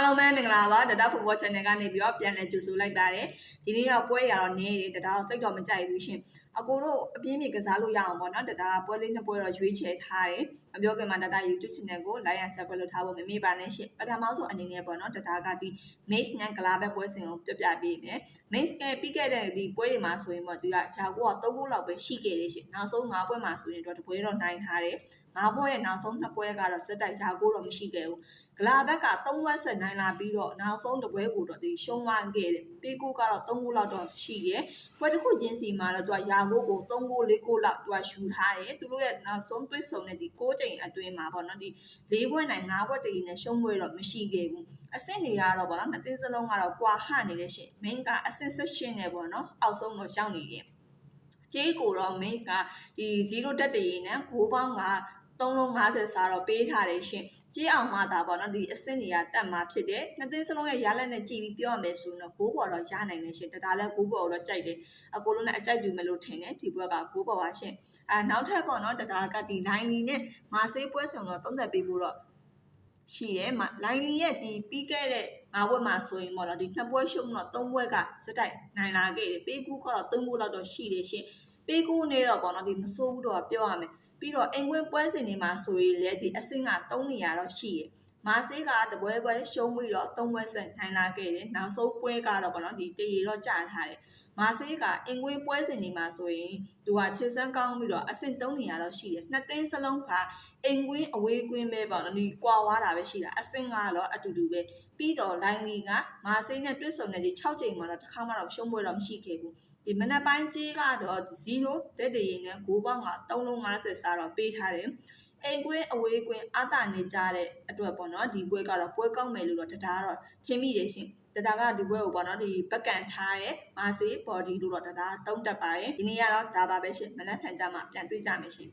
အားလုံးပဲမင်္ဂလာပါတဒါဖူဘော channel ကနေပြီးတော့ပြန်လည်ကြိုဆိုလိုက်ပါတယ်ဒီနေ့တော့ပွဲရတော့နေတယ်တဒါတော့စိတ်တော့မကြိုက်ဘူးရှင်အကိုတို့အပြင်းပြေကစားလို့ရအောင်ပေါ့နော်တဒါပွဲလေးနှစ်ပွဲတော့ရွေးချယ်ထားတယ်မပြောခင်မှာတဒါ YouTube channel ကို like and subscribe လုပ်ထားဖို့မမေ့ပါနဲ့ရှင်ပထမဆုံးအနေနဲ့ပေါ့နော်တဒါကဒီ Mace နဲ့ Glove ပွဲစဉ်ကိုပြပြပေးမယ် Mace ကပြီးခဲ့တဲ့ဒီပွဲတွေမှာဆိုရင်ပေါ့သူကဂျာကိုက3ဂိုးလောက်ပဲရှိခဲ့တယ်ရှင်နောက်ဆုံး5ပွဲမှာဆိုရင်တော့တပွဲတော့နိုင်ထားတယ်5ပွဲရဲ့နောက်ဆုံး2ပွဲကတော့စက်တိုက်ဂျာကိုတော့မရှိခဲ့ဘူးဂလာဘက်က3ဝက်ဆက်နိုင်လာပြီးတော့နောက်ဆုံးတပွဲကိုတော့ဒီရှုံးသွားခဲ့တယ်ပေးကိုကတော့3ဂိုးလောက်တော့ရှိတယ်ပွဲတစ်ခုချင်းစီမှာတော့သူကရာဂိုးကို3ဂိုး4ဂိုးလောက်သူကယူထားတယ်သူတို့ရဲ့နောက်ဆုံးတွေ့ဆုံတဲ့ဒီ6ချိန်အတွင်းမှာပေါ့နော်ဒီ4ပွဲနိုင်5ပွဲတည်နဲ့ရှုံးပွဲတော့မရှိခဲ့ဘူးအဆင့်တွေကတော့ပေါ့နော်နှစ်သင်းစလုံးကတော့ကွာဟနေတဲ့ရှင် main ကအဆင့်16နဲ့ပေါ့နော်အောက်ဆုံးတော့ရောက်နေတယ်ကျေးကိုတော့ main ကဒီ0တက်တည်နဲ့ဂိုးပေါင်းက3လုံး50စာတော့ပေးထားတယ်ရှင်ကြေးအောင်မှသာပေါ့နော်ဒီအဆင့်တွေကတက်မှာဖြစ်တယ်နှစ်သင်းစလုံးရဲ့ရလက်နဲ့ကြည့်ပြီးပြောရမယ်ဆိုတော့ဂိုးပေါ်တော့ရနိုင်တယ်ရှင်တဒါလည်းဂိုးပေါ်တော့ကြိုက်တယ်အကိုလုံးနဲ့အကြိုက်တူမယ်လို့ထင်တယ်ဒီဘက်ကဂိုးပေါ်ပါရှင်နောက်ထပ်ပေါ့နော်တဒါကဒီလိုင်းလီနဲ့မာဆေးပွဲဆောင်တော့သုံးသက်ပေးဖို့တော့ရှိတယ်လိုင်းလီရဲ့ဒီပြီးခဲ့တဲ့5ဘွဲ့မှာဆိုရင်ပေါ့နော်ဒီ2ပွဲရှုံးတော့3ဘွဲ့ကစတိုက်နိုင်လာခဲ့တယ်ပေးကူးကတော့3ဘွဲ့လောက်တော့ရှိတယ်ရှင်ပေးကူးနေတော့ပေါ့နော်ဒီမဆိုးဘူးတော့ပြောရမယ်ပြီးတော့အင်ကွင်းပွဲစဉ်တွေမှာဆိုရင်လည်းဒီအဆင့်က3နေရာတော့ရှိတယ်မာဆေးကတပွဲပွဲရှုံးပြီးတော့3ပွဲဆက်နိုင်လာခဲ့တယ်နောက်ဆုံးပွဲကတော့ပေါ့နော်ဒီတရီတော့ကြာထားတယ်မာဆေးကအင်ကွင်းပွဲစဉ်တွေမှာဆိုရင်သူကခြေစမ်းကောင်းပြီးတော့အဆင့်3နေရာတော့ရှိတယ်နှစ်သင်းစလုံးကအင်ကွင်းအဝေးကွင်းပဲပေါ့နော်ဒီကွာဝါတာပဲရှိတာအဆင့်ကတော့အတူတူပဲပြီးတော့လိုင်းလီကမာဆေးနဲ့တွေ့ဆုံတဲ့ဒီ6ချိန်မှာတော့တစ်ခါမှတော့ရှုံးပွဲတော့မရှိခဲ့ဘူးဒီမနက်ပိုင်းကြေးကတော့0တက်တည်နဲ့ဂိုးပေါင်းက3လုံး50စာတော့ပေးထားတယ်အိမ်ကွင်းအဝေးကွင်းအတာနေကြတဲ့အတွက်ပေါ့နော်ဒီပွဲကတော့ပွဲကောင်းမယ်လို့တော့တဒါကတော့ထင်မိတယ်ရှင်တဒါကဒီပွဲကိုပေါ့နော်ဒီဘက်ကန်ထားတဲ့မာဆေးဘော်ဒီလို့တော့တဒါသုံးတက်ပါတယ်ဒီနေ့ကတော့ဒါပါပဲရှင်မနက်ဖြန်ကြမှာပြန်တွေ့ကြမယ်ရှင်